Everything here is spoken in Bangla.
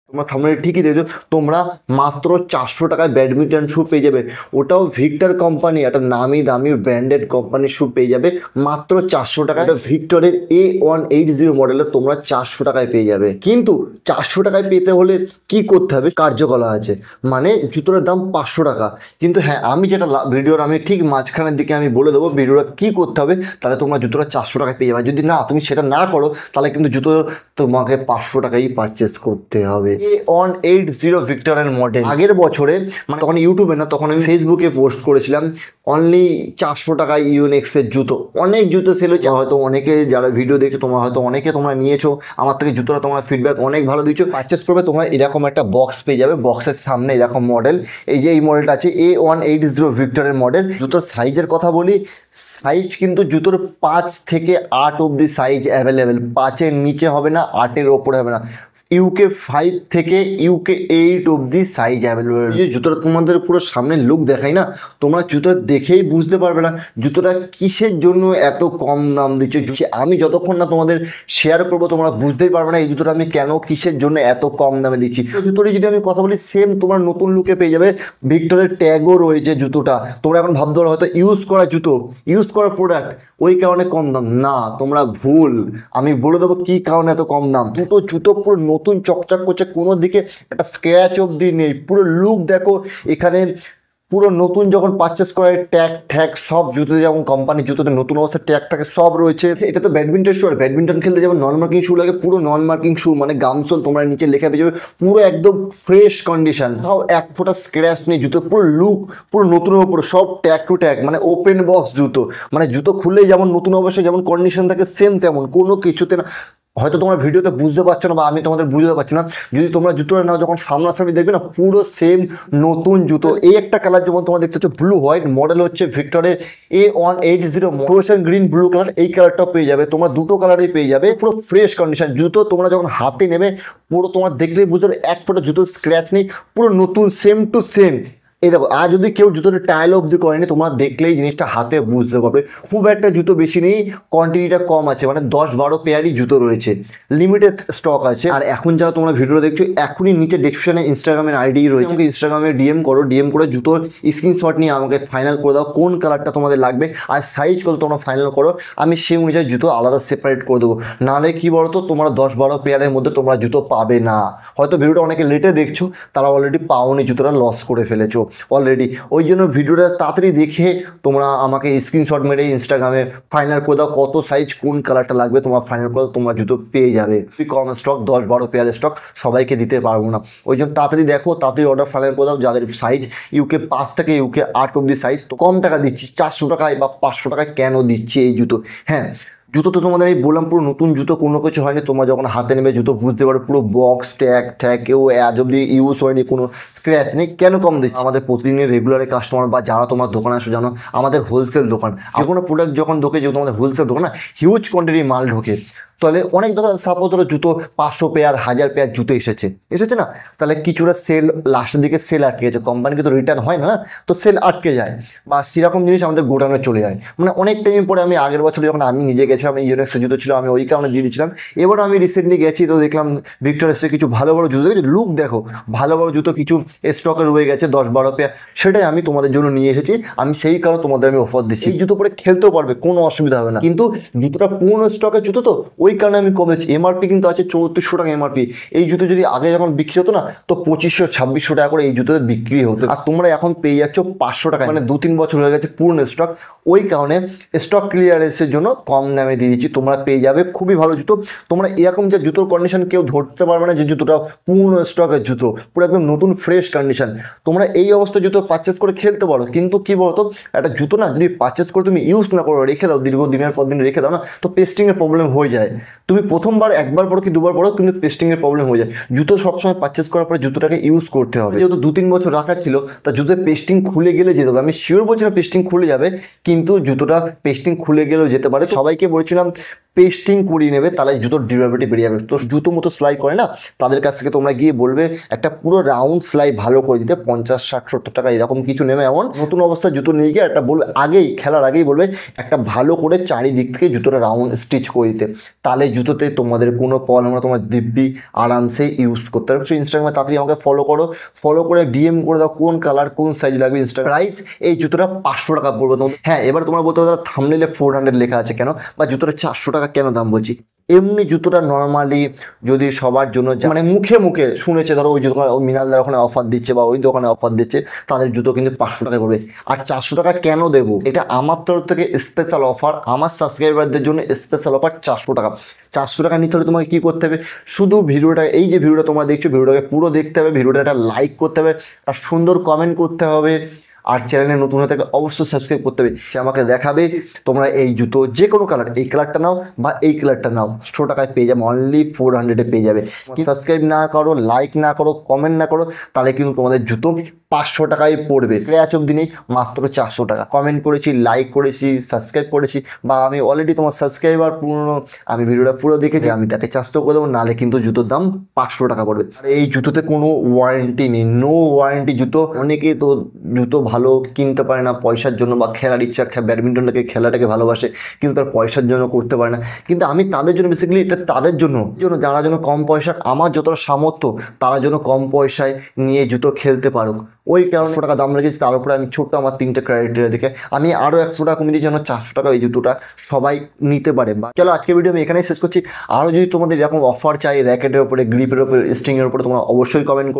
তোমরা থাম্বনেলে ঠিকই দেখছো, তোমরা মাত্র 400 টাকায় ব্যাডমিন্টন শু পেয়ে যাবে। ওটাও ভিক্টর কোম্পানি, একটা নামি দামি ব্র্যান্ডেড কোম্পানির শু পেয়ে যাবে মাত্র 400 টাকায়। এটা ভিক্টরের A180 মডেলে তোমরা 400 টাকায় পেয়ে যাবে। কিন্তু 400 টাকায় পেতে হলে কি করতে হবে, কার্যকলা আছে, মানে জুতোর দাম 500 টাকা। কিন্তু হ্যাঁ, আমি যেটা ভিডিওর আমি ঠিক মাঝখানের দিকে আমি বলে দেবো ভিডিওটা কী করতে হবে, তাহলে তোমরা জুতোটা 400 টাকায় পেয়ে যাবে। যদি না তুমি সেটা না করো তাহলে কিন্তু জুতো তোমাকে 500 টাকাই পারচেস করতে হবে। A180 ভিক্টরের মডেল আগের বছরে, মানে তখন ইউটিউবে না, তখন আমি ফেসবুকে পোস্ট করেছিলাম অনলি 400 টাকায় ইউনেক্সের জুতো। অনেক জুতো সেল হচ্ছে, হয়তো অনেকে যারা ভিডিও দেখছো তোমরা হয়তো অনেকে তোমরা নিয়েছো আমার থেকে জুতোটা, তোমার ফিডব্যাক অনেক ভালো দিচ্ছ। পারচেস করবে তোমরা এরকম একটা বক্স পেয়ে যাবে, বক্সের সামনে এরকম মডেল, এই যে এই মডেলটা আছে A180 ভিক্টরের মডেল। জুতোর সাইজের কথা বলি, সাইজ কিন্তু জুতোর 5 থেকে 8 অবধি সাইজ অ্যাভেলেবেল। 5-এর নিচে হবে না, 8-এর ওপরে হবে না। UK 5 থেকে UK 8 অবধি সাইজ অ্যাভেলেবেল। যে জুতোটা তোমাদের পুরো সামনে লুক দেখাই না, তোমরা জুতো দেখেই বুঝতে পারবে না জুতোটা কিসের জন্য এত কম দাম দিচ্ছে। আমি যতক্ষণ না তোমাদের শেয়ার করবো তোমরা বুঝতেই পারবে না এই জুতোটা আমি কেন কিসের জন্য এত কম দামে দিচ্ছি। জুতোটি যদি আমি কথা বলি, সেম তোমার নতুন লুকে পেয়ে যাবে। ভিক্টরের ট্যাগও রয়েছে জুতোটা। তোমরা এখন ভাবতে পারো হয়তো ইউজ করা জুতো, ইউজ করা প্রোডাক্ট, ওই কারণে কম দাম। না, তোমরা ভুল। আমি বলে দেবো কি কারণে এত কম দাম। জুতো পুরো নতুন চকচক করছে, কোনো দিকে একটা স্ক্র্যাচ অবধি নেই। পুরো লুক দেখো, এখানে পুরো নতুন যখন পারচেস করে ট্যাগ ট্যাগ সব জুতোতে, যেমন কোম্পানি জুতোতে নতুন অবস্থায় ট্যাগ ট্যাগ সব রয়েছে। এটা তো ব্যাডমিন্টন শু, আর ব্যাডমিন্টন খেলতে যেমন নন মার্কিং শু লাগে, পুরো নন মার্কিং শু, মানে গামসোল তোমরা নিচে লেখা পেয়ে যাবে, পুরো একদম ফ্রেশ কন্ডিশন, সব এক ফোঁটা স্ক্র্যাচ নেই। জুতো পুরো লুক পুরো নতুনের উপরে, সব ট্যাগ টু ট্যাগ, মানে ওপেন বক্স জুতো, মানে জুতো খুললেই যেমন নতুন অবস্থায় যেমন কন্ডিশন থাকে সেম তেমন, কোনো কিছুতে না। হয়তো তোমরা ভিডিওতে বুঝতে পারছো না, বা আমি তোমাদের বুঝতে পারছি না। যদি তোমরা জুতোটা নাও, যখন সামনাসামনি দেখবে না, পুরো সেম নতুন জুতো। এই একটা কালার যেমন তোমরা দেখতে হচ্ছে ব্লু হোয়াইট, মডেল হচ্ছে ভিক্টরের A180 fluorescent green blue colour. এই কালারটাও পেয়ে যাবে তোমরা, দুটো কালারই পেয়ে যাবে। পুরো ফ্রেশ কন্ডিশন জুতো, তোমরা যখন হাতে নেবে পুরো তোমার দেখলেই বুঝতে পারবে এক ফোঁটা জুতোর স্ক্র্যাচ নেই, পুরো নতুন সেম টু সেম। এই দেখো, আর যদি কেউ জুতোটা ট্রায়াল অবধি করেনি, তোমরা দেখলেই জিনিসটা হাতে বুঝতে পারবে। খুব একটা জুতো বেশি নেই, কোয়ান্টিটিটা কম আছে, মানে 10-12 পেয়ারই জুতো রয়েছে, লিমিটেড স্টক আছে। আর এখন যারা তোমরা ভিডিও দেখছো, এখনই নিচে ডেসক্রিপশনে ইনস্টাগ্রামের আইডি রয়েছে, আমাকে ইনস্টাগ্রামে ডিএম করো, ডিএম করে জুতোর স্ক্রিনশট নিয়ে আমাকে ফাইনাল করে দাও কোন কালারটা তোমাদের লাগবে আর সাইজ কত তোমরা ফাইনাল করো। আমি সেই অনুযায়ী জুতো আলাদা সেপারেট করে দেবো। নাহলে কি বলতো, তোমরা 10-12 পেয়ারের মধ্যে তোমরা জুতো পাবে না। হয়তো ভিডিওটা অনেকে লেটে দেখছো, তারা অলরেডি পাওনি, জুতোটা লস করে ফেলেছো অলরেডি। ওই জন্য ভিডিওটা তাড়াতাড়ি দেখে তোমরা আমাকে স্ক্রিনশট মেরে ইনস্টাগ্রামে ফাইনাল করে দাও কত সাইজ কোন কালারটা লাগবে, তোমরা ফাইনাল করে দাও, তোমরা জুতো পেয়ে যাবে। কম স্টক, 10-12 পেয়ারের স্টক, সবাইকে দিতে পারবো না। ওই জন্য তাড়াতাড়ি দেখো, তাড়াতাড়ি অর্ডার ফাইনাল করে দাও। যাদের সাইজ UK 5 থেকে UK 8 অব্দি সাইজ, তো কম টাকা দিচ্ছি, 400 টাকায় বা 500 টাকায় কেন দিচ্ছি এই জুতো। হ্যাঁ, জুতো তো তোমাদের এই বললাম পুরো নতুন জুতো, কোনো কিছু হয়নি। তোমরা যখন হাতে নেবে জুতো বুঝতে পারো, পুরো বক্স ট্যাগ ট্যাগ, কেউ আজ অব্দি ইউজ হয়নি, কোনো স্ক্র্যাচ নেই। কেন কম দিচ্ছি? আমাদের প্রতিদিনের রেগুলারের কাস্টমার বা যারা তোমার দোকানে আসো জানো, আমাদের হোলসেল দোকান। যে কোনো প্রোডাক্ট যখন ঢোকে, যেহেতু আমাদের হোলসেল দোকান না, হিউজ কোয়ান্টিটি মাল ঢোকে। তাহলে অনেক দোকান, সাপোজ ধরো জুতো 500 পেয়ার 1000 পেয়ার জুতো এসেছে না, তাহলে কিছুটা সেল লাস্টের দিকে সেল আটকে গেছে, কোম্পানিকে তো রিটার্ন হয় না, তো সেল আটকে যায় বা সেরকম জিনিস আমাদের গোডাউনে চলে যায়। মানে অনেক টাইম পরে, আমি আগের বছর যখন আমি নিজে গেছিলাম, ইউনেক্সের জুতো ছিল, আমি ওই কারণে দিয়ে দিয়েছিলাম। এবারও আমি রিসেন্টলি গেছি, তো দেখলাম ভিক্টর এসে কিছু ভালো ভালো জুতো, লুক দেখো, ভালো ভালো জুতো কিছু স্টকে রয়ে গেছে 10-12 পেয়ার, সেটাই আমি তোমাদের জন্য নিয়ে এসেছি। আমি সেই কারণে তোমাদের আমি অফার দিচ্ছি, এই জুতো পরে খেলতেও পারবে, কোনো অসুবিধা হবে না। কিন্তু জুতোটা পুরনো স্টকের জুতো, তো ওই কারণে আমি কমেছি। এমআরপি কিন্তু আছে 3400 টাকা এমআরপি। এই জুতো যদি আগে যখন বিক্রি হতো না, তো 2500-2600 টাকা করে এই জুতোতে বিক্রি হতো, আর তোমরা এখন পেয়ে যাচ্ছ 500 টাকা। মানে 2-3 বছর হয়ে গেছে পুরনো স্টক, ওই কারণে স্টক ক্লিয়ারেন্সের জন্য কম দামে দিয়ে দিচ্ছি। তোমরা পেয়ে যাবে খুবই ভালো জুতো। তোমরা এরকম যে জুতোর কন্ডিশন কেউ ধরতে পারবে না যে জুতোটা পুরনো স্টকের জুতো, পুরো একদম নতুন ফ্রেশ কন্ডিশন। তোমরা এই অবস্থায় জুতো পারচেস করে খেলতে পারো। কিন্তু কি বলতো, একটা জুতো না যদি পারচেস করে তুমি ইউজ না করো, রেখে দাও, দীর্ঘদিনের পর দিন রেখে দাও না, তো পেস্টিংয়ের প্রবলেম হয়ে যায়। তুমি প্রথমবার একবার পড়ো কি দুবার পড়ো, কিন্তু পেস্টিংয়ের প্রবলেম হয়ে যায়। জুতো সবসময় পারচেস করার পরে জুতোটাকে ইউজ করতে হবে। যেহেতু 2-3 বছর রাখা ছিল, তা জুতোর পেস্টিং খুলে গেলে যেতে হবে। আমি শিওর বলছি না পেস্টিং খুলে যাবে, কিন্তু জুতোটা পেস্টিং খুলে গেলেও যেতে পারে। সবাইকে বলেছিলাম পেস্টিং করিয়ে নেবে, তাহলে জুতোর ডিউরেবিলিটি বেড়ে যাবে। তো জুতো মতো সেলাই করে না, তাদের কাছ থেকে তোমরা গিয়ে বলবে একটা পুরো রাউন্ড সেলাই ভালো করে দিতে, 50-60-70 টাকা এরকম কিছু নেবে। এমন নতুন অবস্থায় জুতো নিয়ে গিয়ে একটা বলবে, আগেই খেলার আগেই বলবে একটা ভালো করে চারিদিক থেকে জুতোটা রাউন্ড স্টিচ করে দিতে, তাহলে জুতোতে তোমাদের কোনো প্রবলেম না, তোমার দিব্যি আরামসে ইউজ করতে পারো। ইনস্টাগ্রামে তাড়াতাড়ি আমাকে ফলো করে ডিএম করে দাও কোন কালার কোন সাইজ লাগবে। ইনস্টাগ্রাম প্রাইস এই জুতোটা 500 টাকা পড়বে তোমার। হ্যাঁ, এবার তোমরা বলতে পারো থাম্বনেইলে 400 লেখা আছে কেন, বা জুতোটা 400 টাকা কেন দাম বলছি। এমনি জুতোটা নর্মালি যদি সবার জন্য মানে মুখে মুখে শুনেছে, ধরো ওই দোকানে ওই মিনালদার ওখানে অফার দিচ্ছে বা ওই দোকানে অফার দিচ্ছে, তাদের জুতো কিন্তু 500 টাকা পড়বে। আর 400 টাকা কেন দেবো, এটা আমার তরফ থেকে স্পেশাল অফার, আমার সাবস্ক্রাইবারদের জন্য স্পেশাল অফার 400 টাকা। 400 টাকা নিতে হলে তোমাকে কী করতে হবে, শুধু ভিডিওটা, এই যে ভিডিওটা তোমরা দেখছো, ভিডিওটাকে পুরো দেখতে হবে, ভিডিওটা একটা লাইক করতে হবে, আর সুন্দর কমেন্ট করতে হবে, আর চ্যানেলে নতুন হয়ে থাকলে অবশ্যই সাবস্ক্রাইব করতে হবে। সে আমাকে দেখাবে তোমরা এই জুতো যে কোনো কালার, এই কালারটা নাও বা এই কালারটা নাও, 100 টাকায় পেয়ে যাবে, অনলি 400 পেয়ে যাবে। সাবস্ক্রাইব না করো, লাইক না করো, কমেন্ট না করো, তাহলে কিন্তু তোমাদের জুতো 500 টাকায় পড়বে। ক্র্যাচ অব দিনেই মাত্র 400 টাকা। কমেন্ট করেছি, লাইক করেছি, সাবস্ক্রাইব করেছি, বা আমি অলরেডি তোমার সাবস্ক্রাইবার পুরনো, আমি ভিডিওটা পুরো দেখেছি, আমি তাকে চার্জ করে দেবো, নাহলে কিন্তু জুতোর দাম 500 টাকা পড়বে। আর এই জুতোতে কোনো ওয়ারেন্টি নেই, নো ওয়ারেন্টি জুতো। অনেকে তো জুতো ভালো কিনতে পারে না পয়সার জন্য, বা খেলার ইচ্ছা, ব্যাডমিন্টনটাকে খেলাটাকে ভালোবাসে কিন্তু তার পয়সার জন্য করতে পারে না। কিন্তু আমি তাদের জন্য, বেসিক্যালি এটা তাদের জন্য যারা জন্য কম পয়সা, আমার যতটা সামর্থ্য তারা যেন কম পয়সায় নিয়ে জুতো খেলতে পারুক, ওই কারণে 100 টাকা দাম রেখেছি। তার উপরে আমি ছোট্ট আমার 3টে ক্রাইটেরিয়া দেখে আমি আরও 100 টাকা কমিয়ে দিই, যেন 400 টাকা এই জুতোটা সবাই নিতে পারে। বা চলো, আজকের ভিডিও আমি এখানেই শেষ করছি। আরও যদি তোমাদের এরকম অফার চাই র্যাকেটের উপরে, গ্রিপের উপরে, স্ট্রিংয়ের উপরে, তোমরা অবশ্যই কমেন্ট করো।